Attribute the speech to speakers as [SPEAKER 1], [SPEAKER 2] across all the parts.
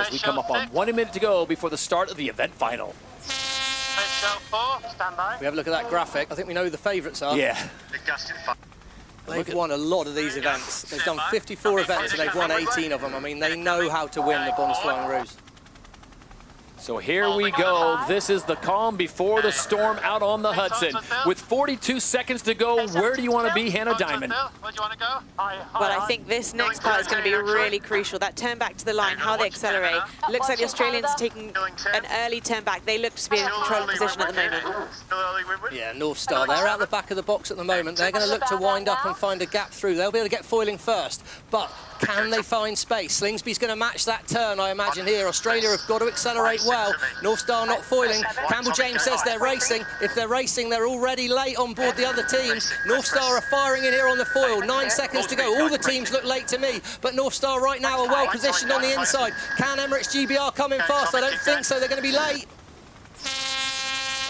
[SPEAKER 1] as we come up on 1 minute to go before the start of the event final.
[SPEAKER 2] We have a look at that graphic. I think we know who the favourites are.
[SPEAKER 1] Yeah.
[SPEAKER 2] They've won a lot of these events. They've done 54 events and they've won 18 of them. I mean, they know how to win the Bonds Flying Rouge.
[SPEAKER 1] So here we go. This is the calm before the storm out on the Hudson. With 42 seconds to go, where do you want to be, Hannah Diamond?
[SPEAKER 3] Well, I think this next part is going to be really crucial. That turn back to the line, how they accelerate. Looks like the Australians are taking an early turn back. They look to be in control position at the moment.
[SPEAKER 2] Yeah, North Star, they're out the back of the box at the moment. They're going to look to wind up and find a gap through. They'll be able to get foiling first, but can they find space? Slingsby's going to match that turn, I imagine, here. Australia have got to accelerate well. North Star not foiling. Campbell James says they're racing. If they're racing, they're already late on board the other teams. North Star are firing in here on the foil. 9 seconds to go. All the teams look late to me, but North Star right now are well positioned on the inside. Can Emirates GBR come in fast? I don't think so. They're going to be late.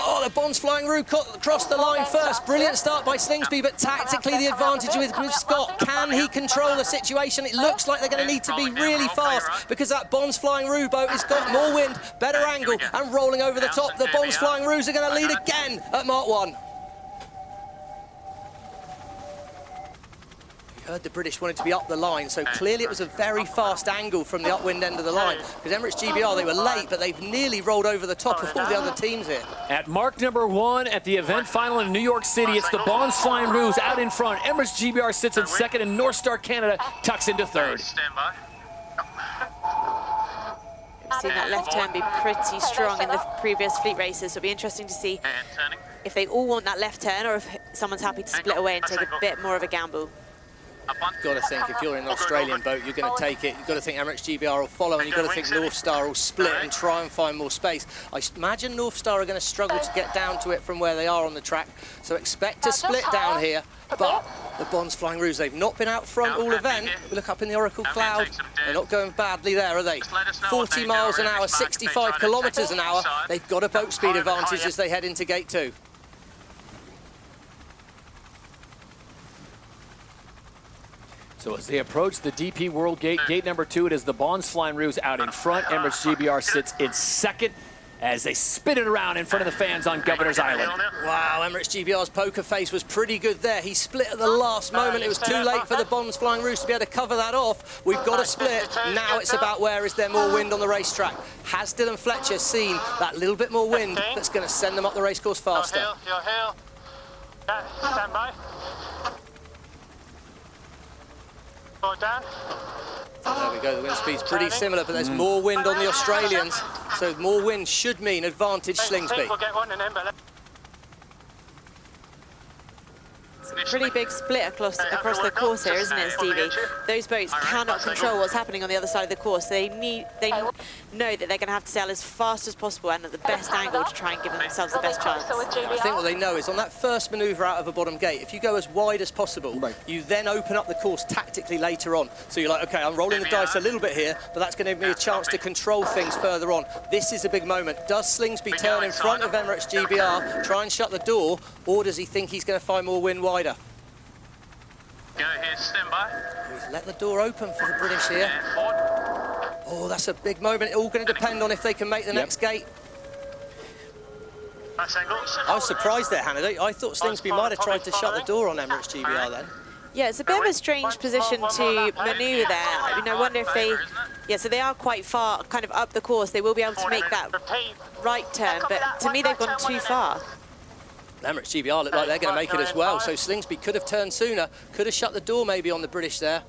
[SPEAKER 2] Oh, the Bonds Flying Rouge crossed the line first. Brilliant start by Slingsby, but tactically the advantage with Scott. Can he control the situation? It looks like they're going to need to be really fast because that Bonds Flying Rouge boat has got more wind, better angle, and rolling over the top. The Bonds Flying Rouge are going to lead again at Mark 1. Heard the British wanted to be up the line, so clearly it was a very fast angle from the upwind end of the line, because Emirates GBR, they were late, but they've nearly rolled over the top of all the other teams here.
[SPEAKER 1] At mark number 1 at the event final in New York City, it's the Bonds Flying Rouge out in front. Emirates GBR sits in second, and North Star Canada tucks into third.
[SPEAKER 3] We've seen that left turn be pretty strong in the previous fleet races, so it'll be interesting to see if they all want that left turn or if someone's happy to split away and take a bit more of a gamble.
[SPEAKER 2] You've got to think, if you're in an Australian boat, you're going to take it. You've got to think Emirates GBR will follow, and you've got to think North Star will split and try and find more space. I imagine North Star are going to struggle to get down to it from where they are on the track, so expect to split down here. But the Bonds Flying Rouge, they've not been out front all event. We look up in the Oracle Cloud. They're not going badly there, are they? 40 miles an hour, 65 kilometres an hour. They've got a boat speed advantage as they head into Gate 2.
[SPEAKER 1] So as they approach the DP World Gate, gate number 2, it is the Bonds Flying Rouge out in front. Emirates GBR sits in second as they spin it around in front of the fans on Governor's Island.
[SPEAKER 2] Wow, Emirates GBR's poker face was pretty good there. He split at the last moment. It was too late for the Bonds Flying Rouge to be able to cover that off. We've got to split. Now it's about where is there more wind on the racetrack. Has Dylan Fletcher seen that little bit more wind that's going to send them up the racecourse faster?
[SPEAKER 4] Stand by. Down.
[SPEAKER 2] There we go, the wind speed's pretty similar, but there's more wind on the Australians, so more wind should mean advantage Slingsby.
[SPEAKER 3] It's a pretty big split across the course here, isn't it, Stevie? Those boats cannot control what's happening on the other side of the course. They know that they're going to have to sail as fast as possible and at the best angle to try and give themselves the best chance.
[SPEAKER 2] I think what they know is on that first manoeuvre out of a bottom gate, if you go as wide as possible, you then open up the course tactically later on. So you're like, okay, I'm rolling the dice a little bit here, but that's going to give me a chance to control things further on. This is a big moment. Does Slingsby turn in front of Emirates GBR, try and shut the door, or does he think he's going to find more wind wider?
[SPEAKER 4] Go here, stand by.
[SPEAKER 2] He's let the door open for the British here. Oh, that's a big moment. It's all going to depend on if they can make the next gate. I was surprised there, Hannah. I thought Slingsby might have tried to shut the door on Emirates GBR then.
[SPEAKER 3] Yeah, it's a bit of a strange position to manoeuvre there. I wonder if they... Yeah, so they are quite far, kind of up the course. They will be able to make that right turn, but to me they've gone too far.
[SPEAKER 2] Emirates GBR look like they're going to make it as well, so Slingsby could have turned sooner, could have shut the door maybe on the British there.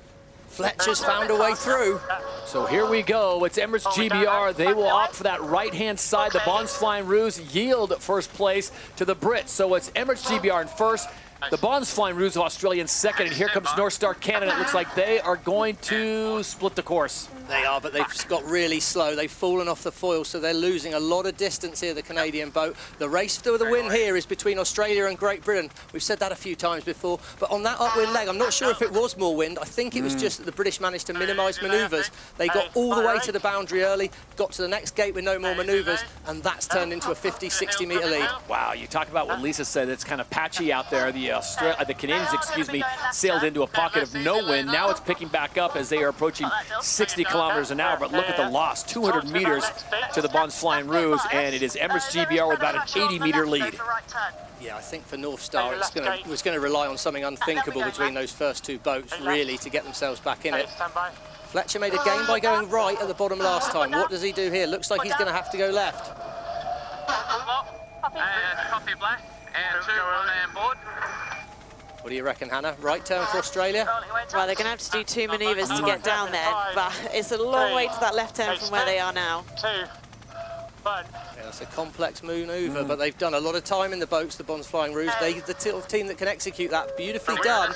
[SPEAKER 2] Fletcher's found a way through.
[SPEAKER 1] So here we go. It's Emirates GBR. They will opt for that right-hand side. The Bonds Flying Rouge yield first place to the Brits. So it's Emirates GBR in first. The Bonds Flying Rouge of Australia in second. And here comes North Star Canada. It looks like they are going to split the course.
[SPEAKER 2] They are, but they've got really slow. They've fallen off the foil, so they're losing a lot of distance here, the Canadian boat. The race for the win here is between Australia and Great Britain. We've said that a few times before, but on that upwind leg, I'm not sure if it was more wind. I think it was just that the British managed to minimise manoeuvres. They got all the way to the boundary early, got to the next gate with no more manoeuvres, and that's turned into a 50, 60 metre lead.
[SPEAKER 1] Wow, you talk about what Lisa said. It's kind of patchy out there. The Canadians, sailed into a pocket of no wind. Now it's picking back up as they are approaching 60 kilometers kilometers an hour, but look at the loss, 200 meters to the Bons Flying Rouge, and it is Emirates GBR with about an 80-meter lead.
[SPEAKER 2] Yeah, I think for North Star, it's going to rely on something unthinkable between those first two boats, really, to get themselves back in it. Fletcher made a gain by going right at the bottom last time. What does he do here? Looks like he's going to have to go left.
[SPEAKER 4] Copy black, and 2 on board.
[SPEAKER 2] What do you reckon, Hannah? Right turn for Australia?
[SPEAKER 3] Well, they're going to have to do 2 manoeuvres to get down there, but it's a long way to that left turn from where they are now.
[SPEAKER 4] 2, 1.
[SPEAKER 2] Yeah, that's a complex manoeuvre, but they've done a lot of time in the boats, the Bons Flying Rouge. They're the team that can execute that. Beautifully done.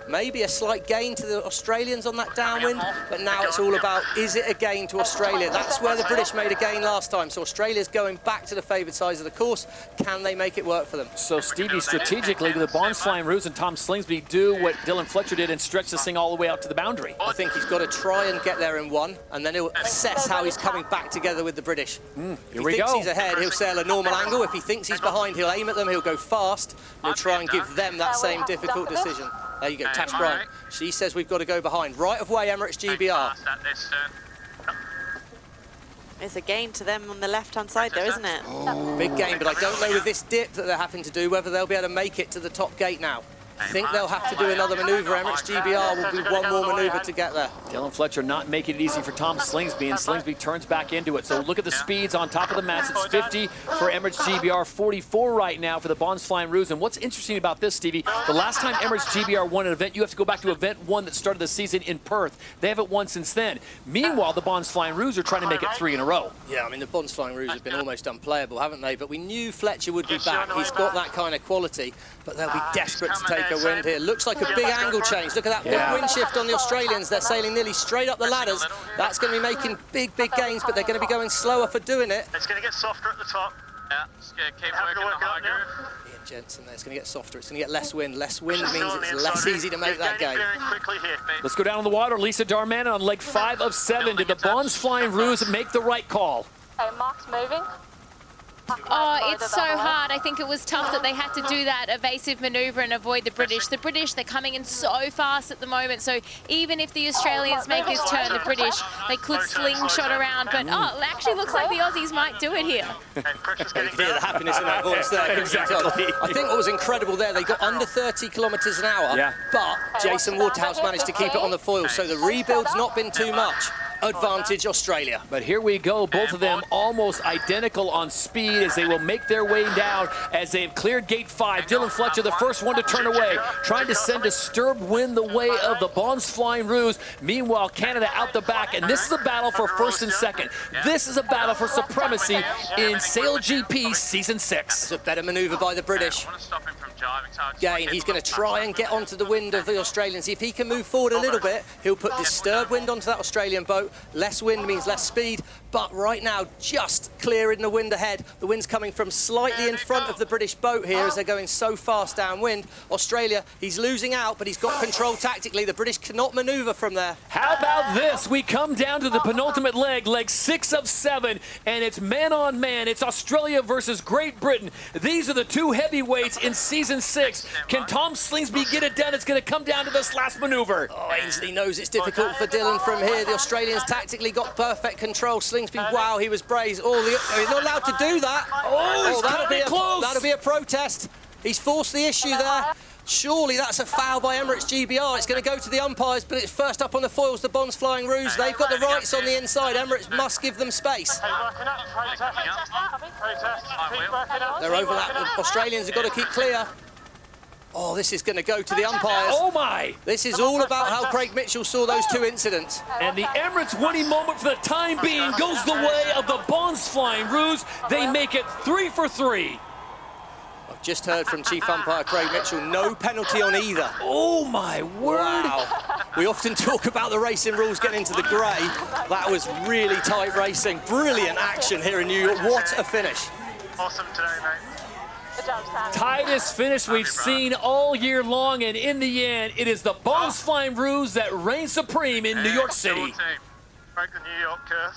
[SPEAKER 2] Maybe a slight gain to the Australians on that downwind, but now it's all about, is it a gain to Australia? That's where the British made a gain last time. So Australia's going back to the favoured sides of the course. Can they make it work for them?
[SPEAKER 1] So Stevie, strategically, the Bons Flying Rouge and Tom Slingsby do what Dylan Fletcher did and stretch this thing all the way out to the boundary.
[SPEAKER 2] I think he's got to try and get there in one, and then he'll assess how he's coming back together with the British.
[SPEAKER 1] Here we go.
[SPEAKER 2] If he thinks he's ahead, he'll sail a normal angle. If he thinks he's behind, he'll aim at them, he'll go fast, and he'll try and give them that same difficult decision. There you go, Tash Bryant. She says we've got to go behind. Right of way, Emirates GBR.
[SPEAKER 3] It's a gain to them on the left-hand side, though, isn't it?
[SPEAKER 2] Oh, big gain, but I don't know with this dip that they're having to do whether they'll be able to make it to the top gate now. I think they'll have to do another manoeuvre. Emirates GBR will do one more manoeuvre to get there.
[SPEAKER 1] Dylan Fletcher not making it easy for Tom Slingsby, and Slingsby turns back into it. So look at the speeds on top of the mats. It's 50 for Emirates GBR, 44 right now for the Bons Flying Rouge. And what's interesting about this, Stevie, the last time Emirates GBR won an event, you have to go back to event 1 that started the season in Perth. They haven't won since then. Meanwhile, the Bons Flying Rouge are trying to make it 3 in a row.
[SPEAKER 2] Yeah, I mean, the Bons Flying Rouge have been almost unplayable, haven't they? But we knew Fletcher would be back. He's got that kind of quality, but they'll be desperate to take a wind here. Looks like a big angle change. Look at that big wind shift on the Australians. They're sailing nearly straight up the ladders. That's going to be making big gains, but they're going to be going slower for doing it.
[SPEAKER 4] It's going to get softer at the top. Yeah, it's going to keep working the high groove.
[SPEAKER 2] Ian Jensen there. It's going to get softer. It's going to get less wind. Less wind means it's less easy to make that gain.
[SPEAKER 1] Let's go down on the water. Lisa Darman on leg 5 of 7. Did the Bons Flying Rouge make the right call?
[SPEAKER 5] Mark's moving.
[SPEAKER 6] Oh, it's so hard. I think it was tough that they had to do that evasive manoeuvre and avoid the British. The British, they're coming in so fast at the moment, so even if the Australians make this turn, the British, they could slingshot around, but oh, it actually looks like the Aussies might do it here.
[SPEAKER 2] You can hear the happiness in that voice there.
[SPEAKER 1] Exactly.
[SPEAKER 2] I think what was incredible there, they got under 30 kilometres an hour, but Jason Waterhouse managed to keep it on the foil, so the rebuild's not been too much. Advantage Australia.
[SPEAKER 1] But here we go, both of them almost identical on speed as they will make their way down as they've cleared gate 5. Dylan Fletcher, the first one to turn away, trying to send disturbed wind the way of the Bons Flying Rouge. Meanwhile, Canada out the back, and this is a battle for first and second. This is a battle for supremacy in SailGP Season 6.
[SPEAKER 2] It's a better manoeuvre by the British. Again, he's going to try and get onto the wind of the Australians. If he can move forward a little bit, he'll put disturbed wind onto that Australian boat. Less wind means less speed, but right now just clearing the wind ahead. The wind's coming from slightly in front of the British boat here as they're going so fast downwind. Australia, he's losing out, but he's got control tactically. The British cannot manoeuvre from there.
[SPEAKER 1] How about this? We come down to the penultimate leg, leg 6 of 7, and it's man on man. It's Australia versus Great Britain. These are the two heavyweights in Season 6. Can Tom Slingsby get it done? It's going to come down to this last maneuver.
[SPEAKER 2] Oh, Ainsley knows it's difficult for Dylan from here. The Australians tactically got perfect control. Slingsby, wow, he was braced. He's not allowed to do that.
[SPEAKER 1] Oh,
[SPEAKER 2] that'll be a protest. He's forced the issue there. Surely that's a foul by Emirates GBR. It's going to go to the umpires, but it's first up on the foils, the Bons Flying Rouge. They've got the rights on the inside. Emirates must give them space. They're overlapped. The Australians have got to keep clear. Oh, this is going to go to the umpires.
[SPEAKER 1] Oh, my.
[SPEAKER 2] This is all about how Craig Mitchell saw those two incidents.
[SPEAKER 1] And the Emirates winning moment for the time being goes the way of the Bons Flying Rouge. They make it 3 for 3.
[SPEAKER 2] I've just heard from Chief Umpire Craig Mitchell, no penalty on either.
[SPEAKER 1] Oh, my word.
[SPEAKER 2] Wow. We often talk about the racing rules getting into the grey. That was really tight racing. Brilliant action here in New York. What a finish.
[SPEAKER 4] Awesome today, mate.
[SPEAKER 1] Tightest finish we've seen all year long, and in the end, it is the Bons Flying Rouge that reigns supreme in New York City.
[SPEAKER 4] Break the New York curse.